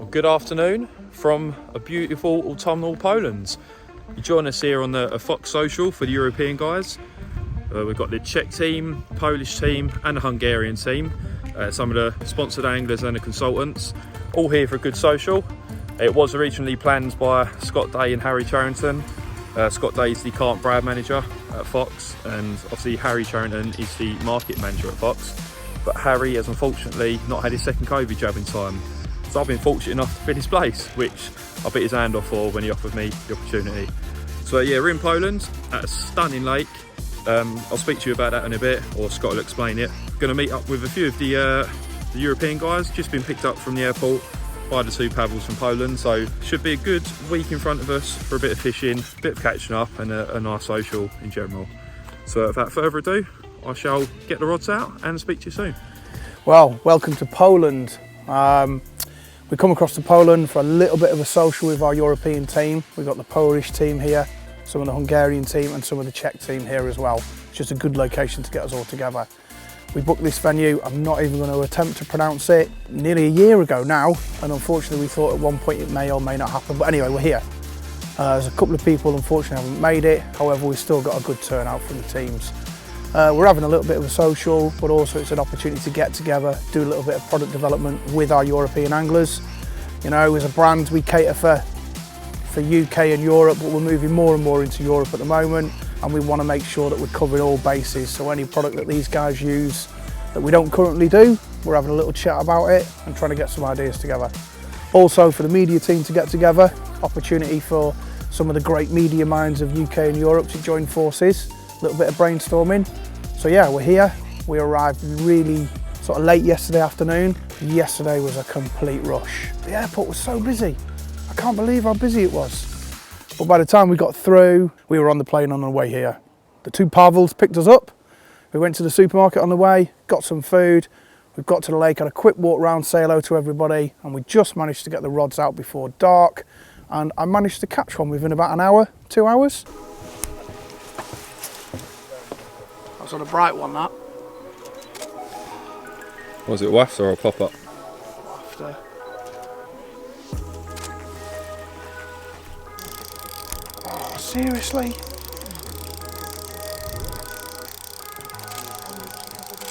Well, good afternoon from a beautiful autumnal Poland. You join us here on the Fox Social for the European guys. We've got the Czech team, Polish team and the Hungarian team. Some of the sponsored anglers and the consultants, all here for a good social. It was originally planned by Scott Day and Harry Charrington. Scott Day is the Carp brand manager at Fox, and obviously Harry Charrington is the market manager at Fox. But Harry has unfortunately not had his second COVID jab in time. So I've been fortunate enough to fill his place, which I bit his hand off for when he offered me the opportunity. So yeah, we're in Poland at a stunning lake. I'll speak to you about that in a bit, or Scott will explain it. Going to meet up with a few of the European guys, just been picked up from the airport by the two paddles from Poland. So should be a good week in front of us for a bit of fishing, a bit of catching up and a nice social in general. So without further ado, I shall get the rods out and speak to you soon. Well, welcome to Poland. We come across to Poland for a little bit of a social with our European team. We've got the Polish team here, some of the Hungarian team and some of the Czech team here as well. It's just a good location to get us all together. We booked this venue, I'm not even going to attempt to pronounce it, nearly a year ago now, and unfortunately we thought at one point it may or may not happen, but anyway, we're here. There's a couple of people unfortunately haven't made it, however we've still got a good turnout from the teams. We're having a little bit of a social, but also it's an opportunity to get together, do a little bit of product development with our European anglers. You know, as a brand, we cater for UK and Europe, but we're moving more and more into Europe at the moment, and we want to make sure that we're covering all bases. So any product that these guys use that we don't currently do, we're having a little chat about it and trying to get some ideas together. Also for the media team to get together, opportunity for some of the great media minds of UK and Europe to join forces. A little bit of brainstorming. So yeah, we're here. We arrived really sort of late yesterday afternoon. Yesterday was a complete rush. The airport was so busy. I can't believe how busy it was. But by the time we got through, we were on the plane on the way here. The two Pavels picked us up. We went to the supermarket on the way, got some food. We've got to the lake, had a quick walk round, say hello to everybody, and we just managed to get the rods out before dark. And I managed to catch one within about an hour, 2 hours. That was on a bright one, that. Was it waft or a pop-up? After. Oh, seriously?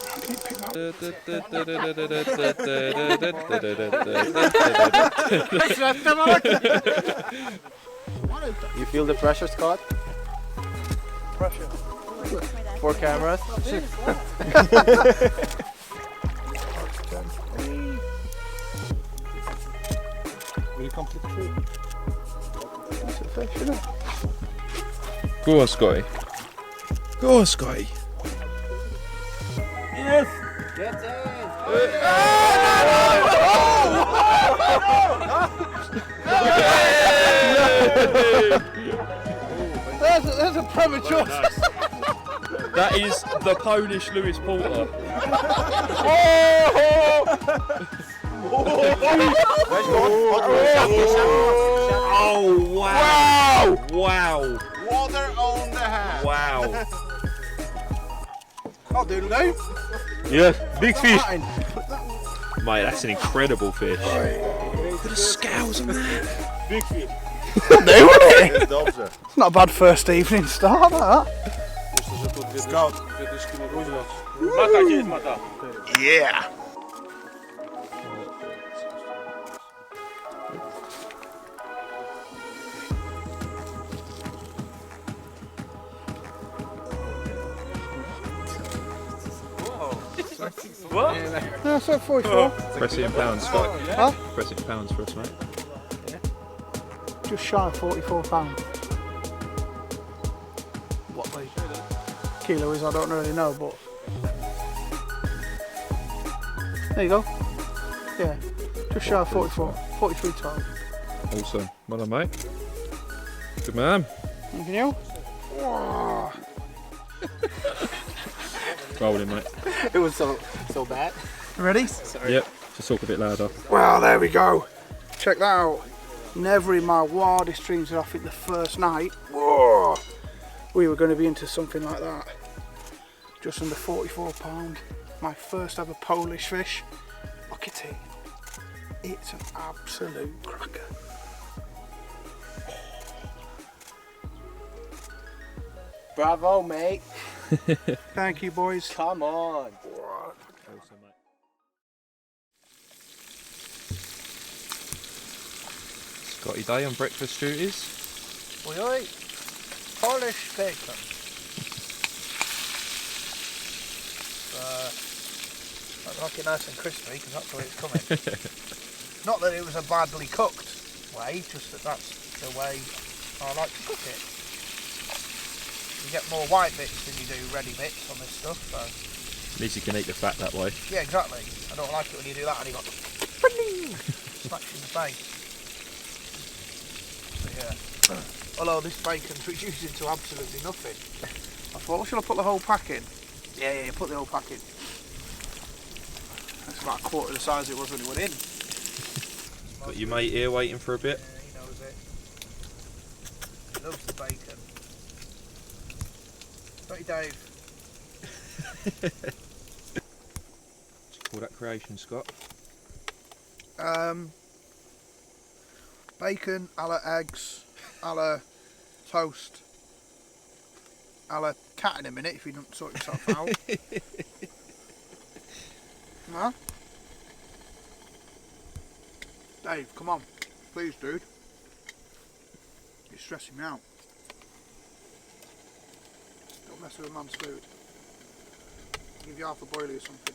How can you pick that up? You feel the pressure, Scott? Pressure. 4 cameras. Will you complete tree? That's a fish, isn't it? Go on, Scotty. Go on, Scotty. Yes! Get in! There's a premature. That is the Polish Lewis Porter. Oh wow! Wow! Water on the hand. Wow! I'll do it. Yeah, big fish. Mate, that's an incredible fish. Look at the scales on that. Big fish. They were it. It's not a bad first evening start, that. Yeah. What? No, so 44. Press it in pounds, Scott. Huh? Press it in pounds for us, mate. Just shy of £44. What the kilo is, I don't really know, but there you go. Yeah, just shy of 44, 43.12. Awesome. Well done, mate. Good man. Thank you. Wow. Rolling, mate. It was so bad. Ready? Sorry. Yep. Just talk a bit louder. Well, there we go. Check that out. Never in my wildest dreams did I think the first night, whoa, we were going to be into something like that. Just under £44. My first ever Polish fish. Look at it. It's an absolute cracker. Bravo, mate. Thank you, boys. Come on. Scotty Day on breakfast duties. Oi, oi. Polish bacon. I'd like it nice and crispy because that's the way it's coming. Not that it was a badly cooked way, just that that's the way I like to cook it. You get more white bits than you do ready bits on this stuff, so. At least you can eat the fat that way. Yeah, exactly. I don't like it when you do that and you got smacks in the face. So yeah. Although this bacon's reduced into absolutely nothing. I thought, well, should I put the whole pack in? Yeah, put the whole pack in. That's about a quarter of the size it was when it went in. Got your mate here waiting for a bit. Yeah, he knows it. He loves the bacon. Sorry, Dave. Call that creation, Scott. Bacon, a la eggs, a la toast, a la cat in a minute if you don't sort yourself out. Huh? Dave, come on. Please, dude. You're stressing me out. Don't mess with a man's food. I'll give you half a boilie or something.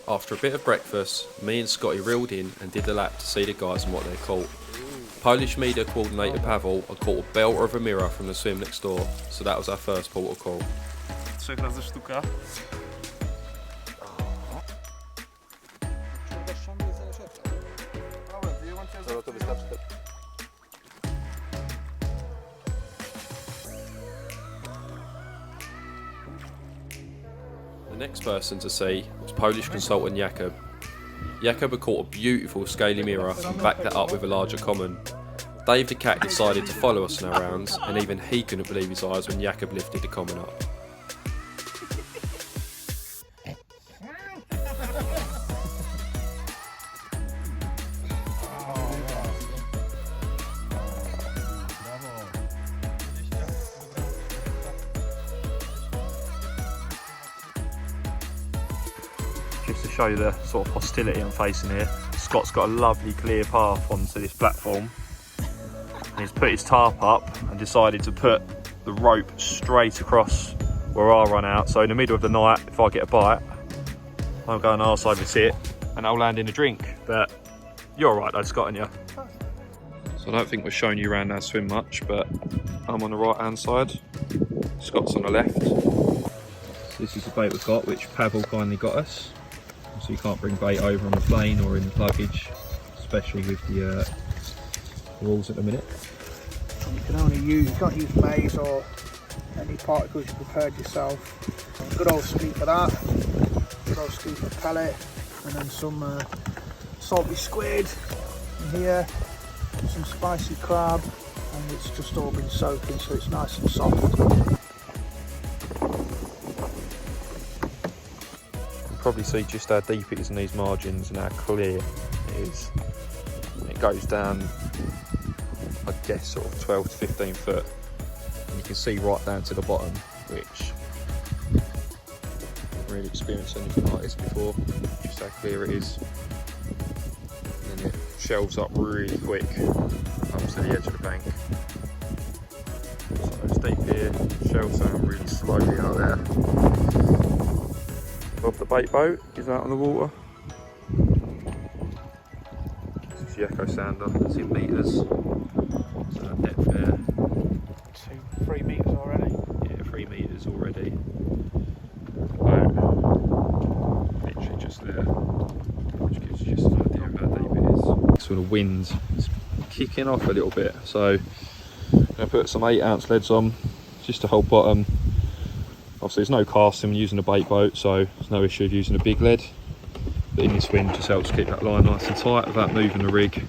After a bit of breakfast, me and Scotty reeled in and did the lap to see the guys and what they caught. Polish media coordinator Pavel had caught a belter of a mirror from the swim next door, so that was our first port of call. 3 razy sztuka. The next person to see was Polish consultant Jakub. Jakub had caught a beautiful scaly mirror and backed that up with a larger common. Dave the cat decided to follow us on our rounds, and even he couldn't believe his eyes when Jakub lifted the common up. Just to show you the sort of hostility I'm facing here, Scott's got a lovely clear path onto this platform. And he's put his tarp up and decided to put the rope straight across where I run out. So in the middle of the night, if I get a bite, I'll go and arse over sit and I'll land in a drink. But you're all right though, Scott, aren't you? So I don't think we're showing you around our swim much, but I'm on the right hand side, Scott's on the left. So this is the bait we've got, which Pavel kindly got us. So you can't bring bait over on the plane or in luggage, especially with the rules at the minute. You can only use, you can't use maize or any particles you prepared yourself. Good old scoop of that, good old scoop of pellet, and then some salty squid in here, some spicy crab, and it's just all been soaking so it's nice and soft. You can probably see just how deep it is in these margins and how clear it is. It goes down, I guess, sort of 12 to 15 foot, and you can see right down to the bottom, which I haven't really experienced anything like this before, just how clear it is. And then it shelves up really quick, comes to the edge of the bank. So it's deep here, shelves down really slowly out there. Above the bait boat is out on the water. This is the Echo Sander, it's in metres. So that depth there. 3 metres already. Yeah, 3 metres already. About literally just there, which gives you just an idea of how deep it is. So the wind is kicking off a little bit, so I'm going to put some 8-ounce leads on just to hold bottom. Obviously there's no casting when using a bait boat, so there's no issue of using a big lead, but in this wind just helps keep that line nice and tight without moving the rig.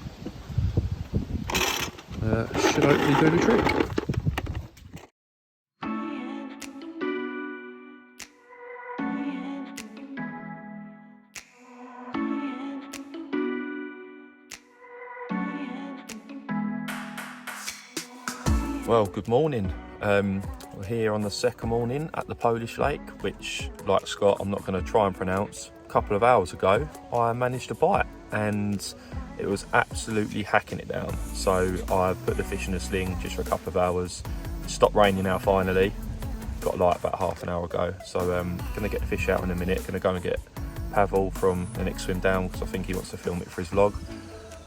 Should hopefully do the trick. Well, good morning. We're here on the second morning at the Polish lake, which, like Scott, I'm not going to try and pronounce. A couple of hours ago, I managed to bite, and it was absolutely hacking it down. So I put the fish in a sling just for a couple of hours. It stopped raining now finally. Got light about half an hour ago. So going to get the fish out in a minute. Going to go and get Pavel from the next swim down because I think he wants to film it for his vlog.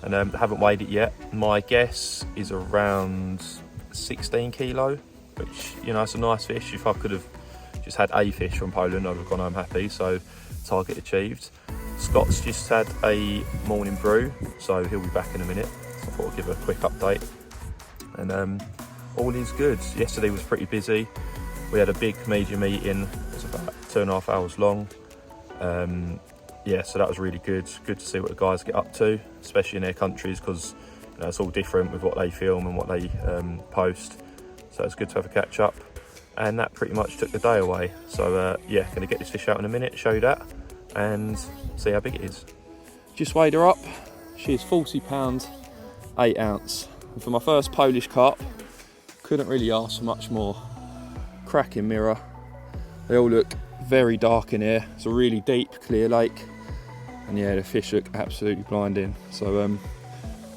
And I haven't weighed it yet. My guess is around 16 kilo, which, you know, it's a nice fish. If I could have just had a fish from Poland, I'd have gone home happy. So target achieved. Scott's just had a morning brew, so he'll be back in a minute. So I thought I'd give a quick update. And all is good. Yesterday was pretty busy. We had a big major meeting. It was about 2.5 hours long. Yeah, so that was really good. Good to see what the guys get up to, especially in their countries, because, you know, it's all different with what they film and what they post. So it's good to have a catch up. And that pretty much took the day away. So yeah, going to get this fish out in a minute, show you that, and see how big it is. Just weighed her up. She is 40 pounds, 8 ounce. And for my first Polish carp, couldn't really ask for much more. Cracking mirror. They all look very dark in here. It's a really deep, clear lake. And yeah, the fish look absolutely blinding. So I'm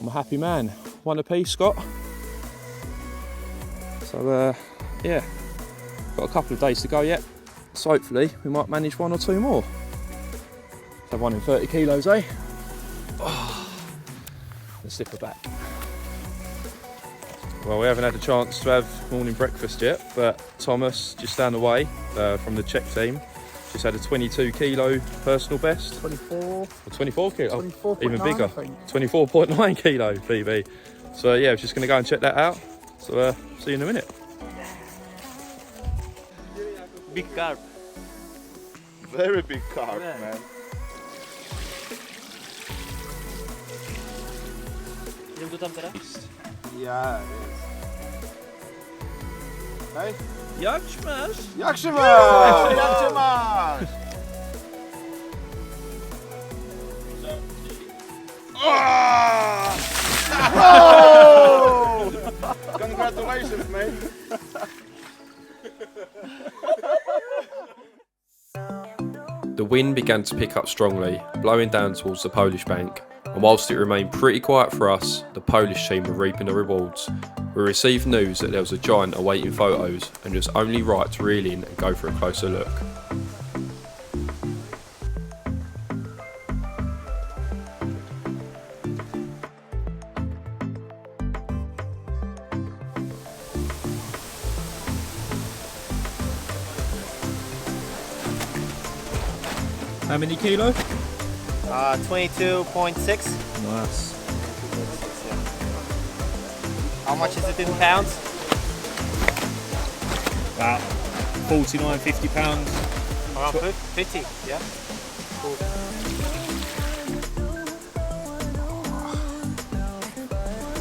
a happy man. One apiece, Scott. So yeah, got a couple of days to go yet. So hopefully we might manage 1 or 2 more. Let's have one in 30 kilos, eh? Oh, let's slip her back. Well, we haven't had a chance to have morning breakfast yet, but Thomas, just down the way from the Czech team, just had a 22 kilo personal best. 24. Or 24 kilo, 24.9, even bigger. I think. 24.9 kilo PB. So yeah, I was just going to go and check that out. So see you in a minute. Big carp. Very big carp, Yeah. man. Idziemy go tam teraz? Ja, jest. Hej? Jak masz? Jak się masz? Jak się masz? Oh! Congratulations, mate. The wind began to pick up strongly, blowing down towards the Polish bank, and whilst it remained pretty quiet for us, the Polish team were reaping the rewards. We received news that there was a giant awaiting photos, and it was only right to reel in and go for a closer look. How many kilo? 22.6. Nice. How much is it in pounds? About 49, 50 pounds. Around 50, yeah? Cool.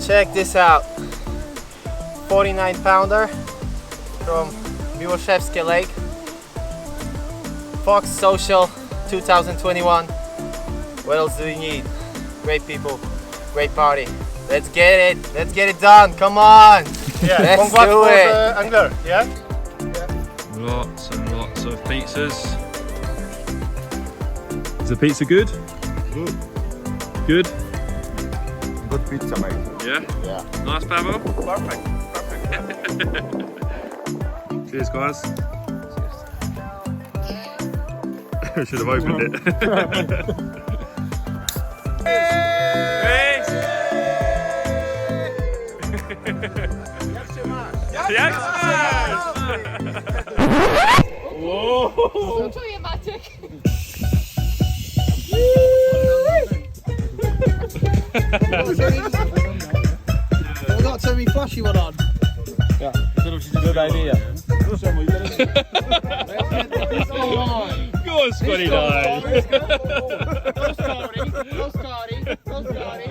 Check this out. 49 pounder from Miłoszewskie Lake. Fox Social 2021. What else do we need? Great people, great party. Let's get it. Let's get it done. Come on. Yeah, Let's congrats do for it. the angler, yeah? Lots and lots of pizzas. Is the pizza good? Good. Good? Good pizza, mate. Yeah? Yeah. Nice, Pavel? Perfect. Perfect. Cheers, guys. Should have opened it. Jak smash! Whoa! Czuję, Maciek. We've got to turn me flashy one on. Good idea. Go on, Scotty, no. Go Scotty. Go Scotty. Go Scotty.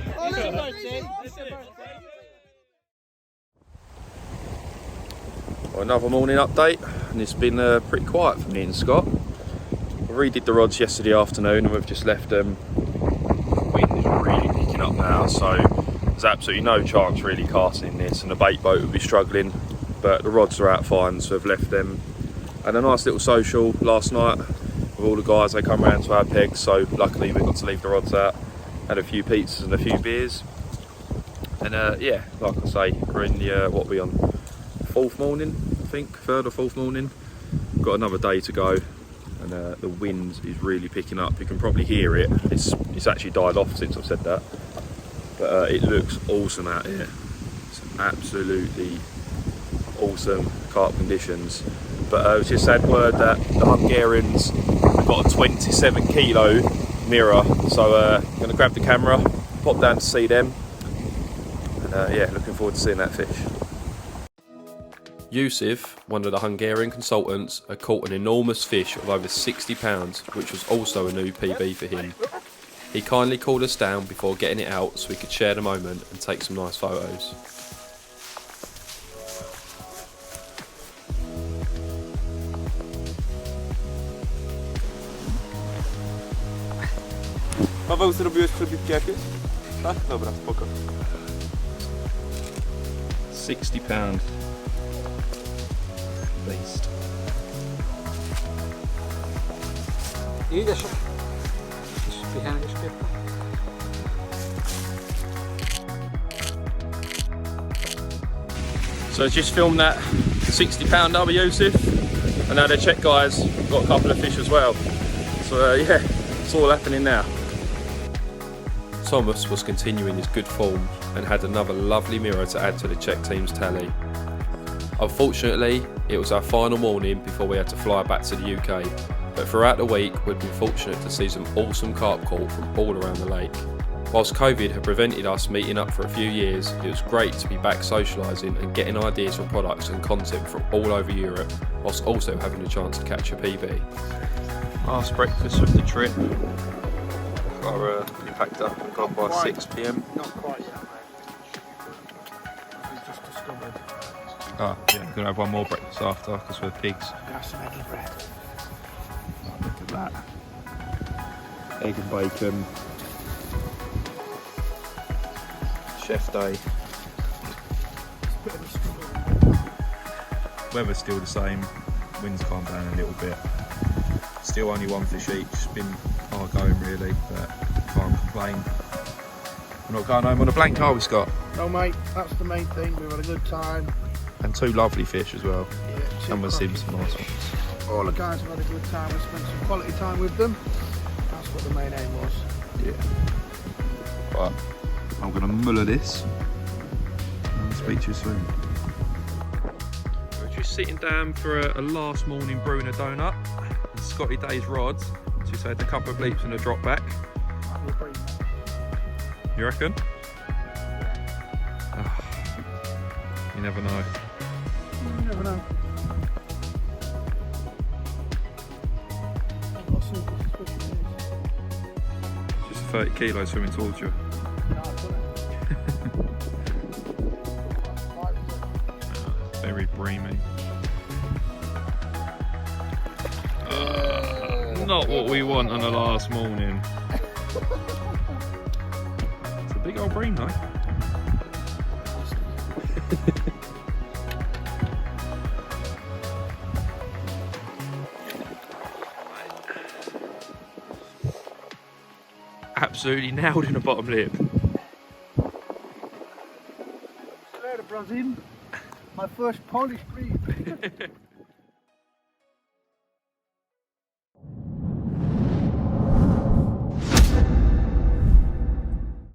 Well, another morning update, and it's been pretty quiet for me and Scott. I redid the rods yesterday afternoon and we've just left them. The wind is really picking up now, so There's absolutely no chance really casting this, and the bait boat would be struggling, but the rods are out fine, so I've left them. Had a nice little social last night with all the guys. They come around to our pegs, so luckily we got to leave the rods out. Had a few pizzas and a few beers, and yeah, like I say, we're in the what we on, 4th morning, I think, 3rd or 4th morning. Got another day to go, and the wind is really picking up. You can probably hear it. It's actually died off since I've said that, but it looks awesome out here. It's absolutely awesome carp conditions. But I just had word that the Hungarians have got a 27 kilo mirror, so I'm going to grab the camera, pop down to see them, and yeah, looking forward to seeing that fish. Yusuf, one of the Hungarian consultants, had caught an enormous fish of over 60 pounds, which was also a new PB for him. He kindly called us down before getting it out so we could share the moment and take some nice photos. Paweł, zrobiłeś przebitki jakieś? Tak? Dobra, spoko. 60 pound beast. Idziesz. Spiechany śpiewa. So I just filmed that 60 pounder with Yusuf, and now the Czech guys got a couple of fish as well. So yeah, it's all happening now. Thomas was continuing his good form and had another lovely mirror to add to the Czech team's tally. Unfortunately, it was our final morning before we had to fly back to the UK, but throughout the week we'd been fortunate to see some awesome carp caught from all around the lake. Whilst COVID had prevented us meeting up for a few years, it was great to be back socialising and getting ideas for products and content from all over Europe, whilst also having the chance to catch a PB. Last breakfast of the trip. Our packed up and gone by 6 PM. Not quite yet, mate. We've just discovered. Oh yeah, we're gonna have one more breakfast after because we're pigs. Have some eggy bread. Oh, look at that. Egg and bacon. Chef day. Weather's still the same. Wind's calmed down a little bit. Still only one fish each. It's been hard going really, but can't complain. We're not going home on a blank, are we, Scott? No, mate, that's the main thing. We've had a good time. And 2 lovely fish as well. Yeah, And we've seen some nice ones. All the guys have had a good time. We spent some quality time with them. That's what the main aim was. Yeah. But I'm going to muller this. And I'll speak to you soon. We're just sitting down for a last morning brewing a donut. And Scotty Day's rods. Just had a couple of bleeps and a drop back. You reckon? Oh, you never know. You never know. I've got some suspicion. Just 30 kilos swimming towards you. Very breamy. Not what we want on the last morning. It's a big old bream though. Absolutely nailed in the bottom lip. Later, Brazil. My first Polish breed.